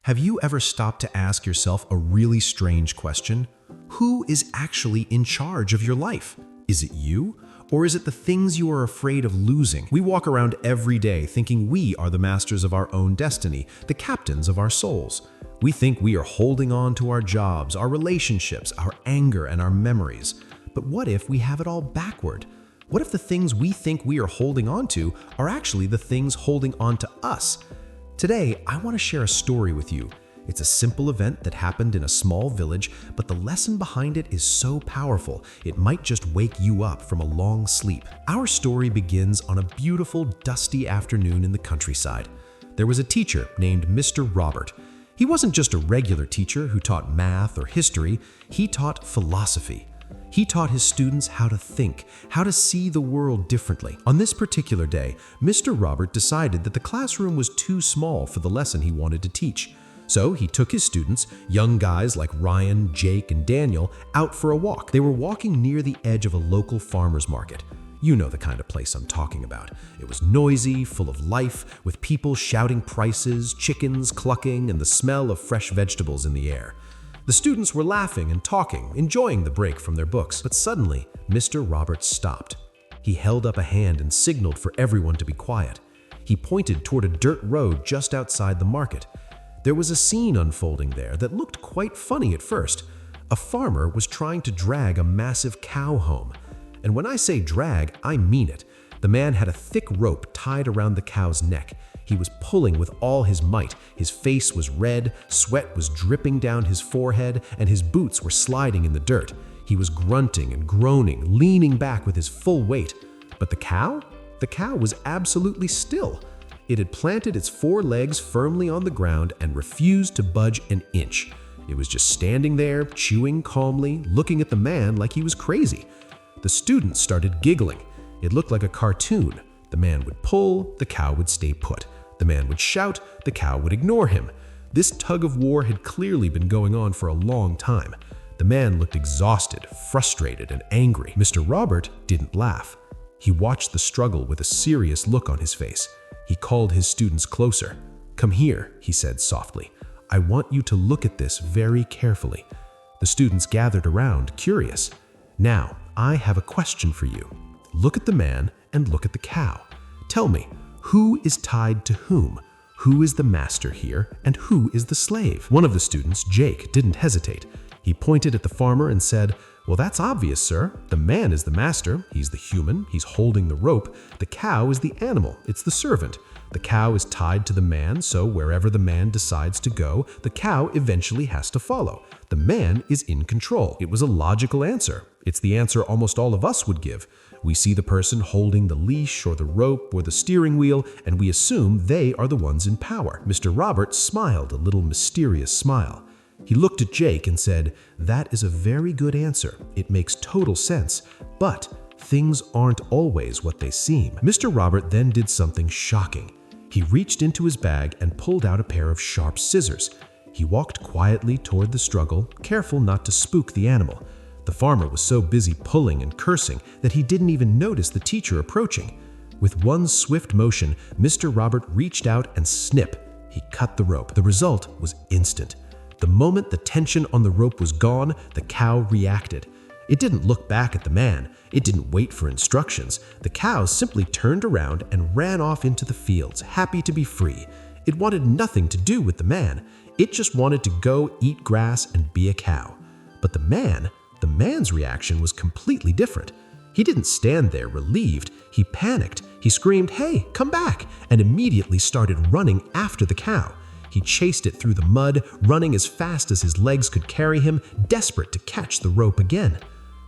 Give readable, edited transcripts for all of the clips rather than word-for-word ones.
Have you ever stopped to ask yourself a really strange question? Who is actually in charge of your life? Is it you? Or is it the things you are afraid of losing? We walk around every day thinking we are the masters of our own destiny, the captains of our souls. We think we are holding on to our jobs, our relationships, our anger, and our memories. But what if we have it all backward? What if the things we think we are holding on to are actually the things holding on to us? Today, I want to share a story with you. It's a simple event that happened in a small village, but the lesson behind it is so powerful, it might just wake you up from a long sleep. Our story begins on a beautiful, dusty afternoon in the countryside. There was a teacher named Mr. Robert. He wasn't just a regular teacher who taught math or history, he taught philosophy. He taught his students how to think, how to see the world differently. On this particular day, Mr. Robert decided that the classroom was too small for the lesson he wanted to teach. So he took his students, young guys like Ryan, Jake, and Daniel, out for a walk. They were walking near the edge of a local farmer's market. You know the kind of place I'm talking about. It was noisy, full of life, with people shouting prices, chickens clucking, and the smell of fresh vegetables in the air. The students were laughing and talking, enjoying the break from their books. But suddenly, Mr. Roberts stopped. He held up a hand and signaled for everyone to be quiet. He pointed toward a dirt road just outside the market. There was a scene unfolding there that looked quite funny at first. A farmer was trying to drag a massive cow home. And when I say drag, I mean it. The man had a thick rope tied around the cow's neck. He was pulling with all his might. His face was red, sweat was dripping down his forehead, and his boots were sliding in the dirt. He was grunting and groaning, leaning back with his full weight. But the cow? The cow was absolutely still. It had planted its four legs firmly on the ground and refused to budge an inch. It was just standing there, chewing calmly, looking at the man like he was crazy. The students started giggling. It looked like a cartoon. The man would pull, the cow would stay put. The man would shout, the cow would ignore him. This tug of war had clearly been going on for a long time. The man looked exhausted, frustrated, and angry. Mr. Robert didn't laugh. He watched the struggle with a serious look on his face. He called his students closer. "Come here," he said softly. "I want you to look at this very carefully." The students gathered around, curious. "Now, I have a question for you. Look at the man and look at the cow. Tell me, who is tied to whom? Who is the master here and who is the slave?" One of the students, Jake, didn't hesitate. He pointed at the farmer and said, "Well, that's obvious, sir. The man is the master. He's the human. He's holding the rope. The cow is the animal. It's the servant. The cow is tied to the man, so wherever the man decides to go, the cow eventually has to follow. The man is in control." It was a logical answer. It's the answer almost all of us would give. We see the person holding the leash or the rope or the steering wheel, and we assume they are the ones in power. Mr. Robert smiled a little mysterious smile. He looked at Jake and said, "That is a very good answer. It makes total sense. But things aren't always what they seem." Mr. Robert then did something shocking. He reached into his bag and pulled out a pair of sharp scissors. He walked quietly toward the struggle, careful not to spook the animal. The farmer was so busy pulling and cursing that he didn't even notice the teacher approaching. With one swift motion, Mr. Robert reached out and snip. He cut the rope. The result was instant. The moment the tension on the rope was gone, the cow reacted. It didn't look back at the man. It didn't wait for instructions. The cow simply turned around and ran off into the fields, happy to be free. It wanted nothing to do with the man. It just wanted to go eat grass and be a cow. But the man's reaction was completely different. He didn't stand there relieved. He panicked. He screamed, "Hey, come back!" and immediately started running after the cow. He chased it through the mud, running as fast as his legs could carry him, desperate to catch the rope again.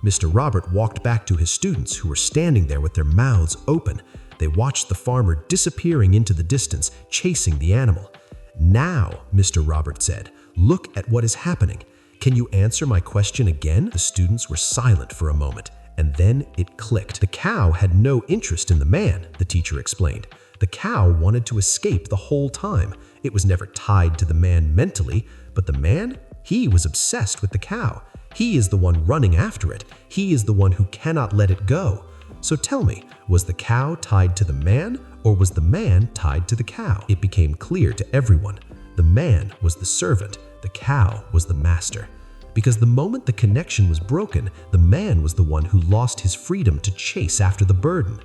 Mr. Robert walked back to his students who were standing there with their mouths open. They watched the farmer disappearing into the distance, chasing the animal. "Now," Mr. Robert said, "look at what is happening. Can you answer my question again?" The students were silent for a moment, and then it clicked. The cow had no interest in the man, the teacher explained. The cow wanted to escape the whole time. It was never tied to the man mentally, but the man, he was obsessed with the cow. He is the one running after it. He is the one who cannot let it go. So tell me, was the cow tied to the man, or was the man tied to the cow? It became clear to everyone. The man was the servant, the cow was the master. Because the moment the connection was broken, the man was the one who lost his freedom to chase after the burden.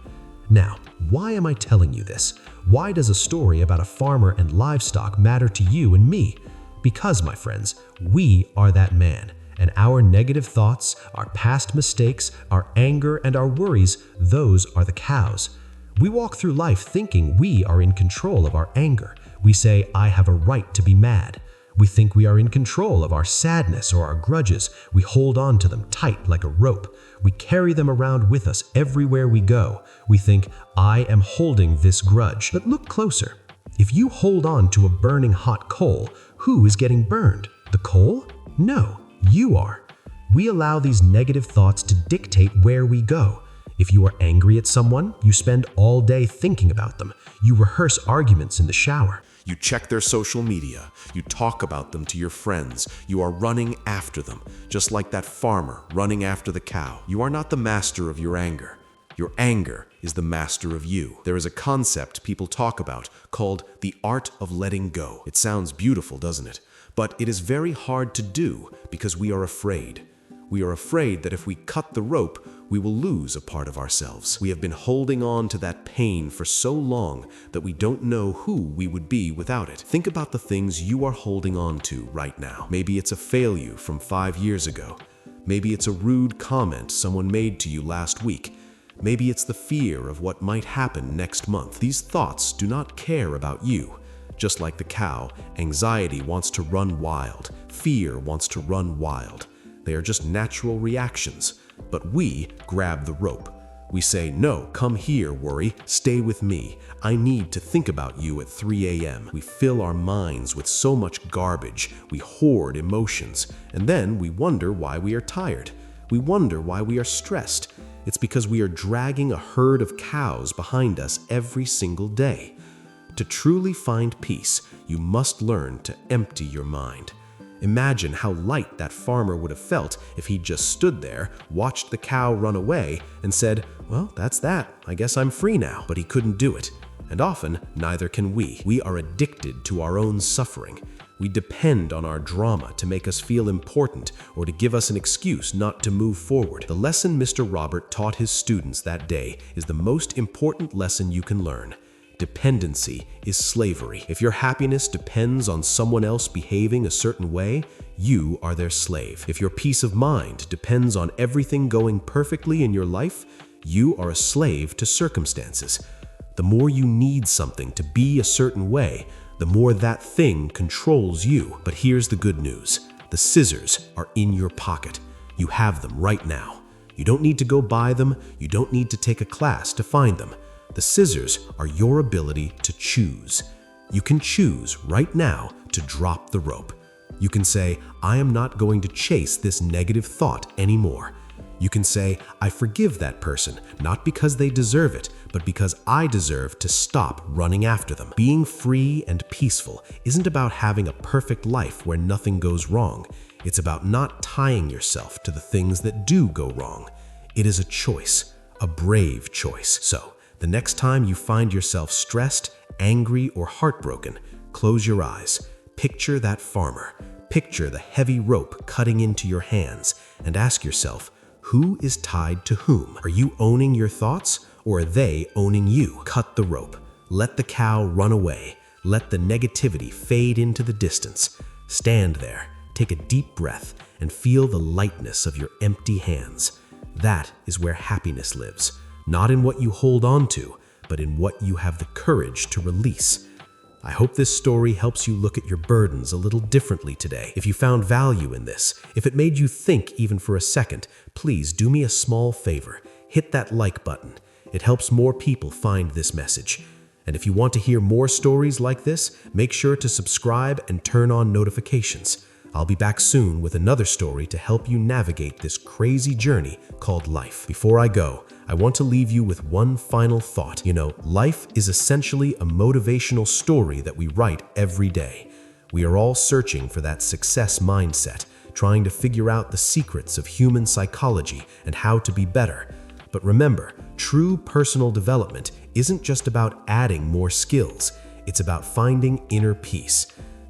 Now, why am I telling you this? Why does a story about a farmer and livestock matter to you and me? Because, my friends, we are that man, and our negative thoughts, our past mistakes, our anger, and our worries, those are the cows. We walk through life thinking we are in control of our anger. We say, I have a right to be mad. We think we are in control of our sadness or our grudges. We hold on to them tight like a rope. We carry them around with us everywhere we go. We think, I am holding this grudge. But look closer. If you hold on to a burning hot coal, who is getting burned? The coal? No, you are. We allow these negative thoughts to dictate where we go. If you are angry at someone, you spend all day thinking about them. You rehearse arguments in the shower. You check their social media. You talk about them to your friends. You are running after them, just like that farmer running after the cow. You are not the master of your anger. Your anger is the master of you. There is a concept people talk about called the art of letting go. It sounds beautiful, doesn't it? But it is very hard to do because we are afraid. We are afraid that if we cut the rope, we will lose a part of ourselves. We have been holding on to that pain for so long that we don't know who we would be without it. Think about the things you are holding on to right now. Maybe it's a failure from 5 years ago. Maybe it's a rude comment someone made to you last week. Maybe it's the fear of what might happen next month. These thoughts do not care about you. Just like the cow, anxiety wants to run wild. Fear wants to run wild. They are just natural reactions. But we grab the rope. We say, no, come here, worry, stay with me. I need to think about you at 3 a.m. We fill our minds with so much garbage. We hoard emotions. And then we wonder why we are tired. We wonder why we are stressed. It's because we are dragging a herd of cows behind us every single day. To truly find peace, you must learn to empty your mind. Imagine how light that farmer would have felt if he just stood there, watched the cow run away, and said, well, that's that. I guess I'm free now. But he couldn't do it. And often, neither can we. We are addicted to our own suffering. We depend on our drama to make us feel important or to give us an excuse not to move forward. The lesson Mr. Robert taught his students that day is the most important lesson you can learn. Dependency is slavery. If your happiness depends on someone else behaving a certain way, you are their slave. If your peace of mind depends on everything going perfectly in your life, you are a slave to circumstances. The more you need something to be a certain way, the more that thing controls you. But here's the good news. The scissors are in your pocket. You have them right now. You don't need to go buy them. You don't need to take a class to find them. The scissors are your ability to choose. You can choose right now to drop the rope. You can say, I am not going to chase this negative thought anymore. You can say, I forgive that person, not because they deserve it, but because I deserve to stop running after them. Being free and peaceful isn't about having a perfect life where nothing goes wrong. It's about not tying yourself to the things that do go wrong. It is a choice, a brave choice. So, the next time you find yourself stressed, angry, or heartbroken, close your eyes. Picture that farmer. Picture the heavy rope cutting into your hands, and ask yourself, who is tied to whom? Are you owning your thoughts, or are they owning you? Cut the rope. Let the cow run away. Let the negativity fade into the distance. Stand there, take a deep breath, and feel the lightness of your empty hands. That is where happiness lives. Not in what you hold on to, but in what you have the courage to release. I hope this story helps you look at your burdens a little differently today. If you found value in this, if it made you think even for a second, please do me a small favor. Hit that like button. It helps more people find this message. And if you want to hear more stories like this, make sure to subscribe and turn on notifications. I'll be back soon with another story to help you navigate this crazy journey called life. Before I go, I want to leave you with one final thought. Life is essentially a motivational story that we write every day. We are all searching for that success mindset, trying to figure out the secrets of human psychology and how to be better. But remember, true personal development isn't just about adding more skills. It's about finding inner peace.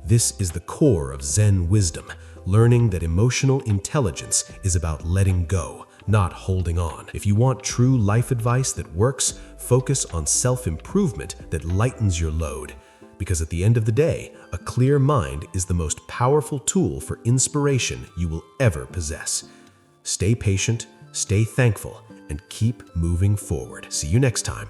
This is the core of Zen wisdom, learning that emotional intelligence is about letting go, not holding on. If you want true life advice that works, focus on self-improvement that lightens your load. Because at the end of the day, a clear mind is the most powerful tool for inspiration you will ever possess. Stay patient, stay thankful, and keep moving forward. See you next time.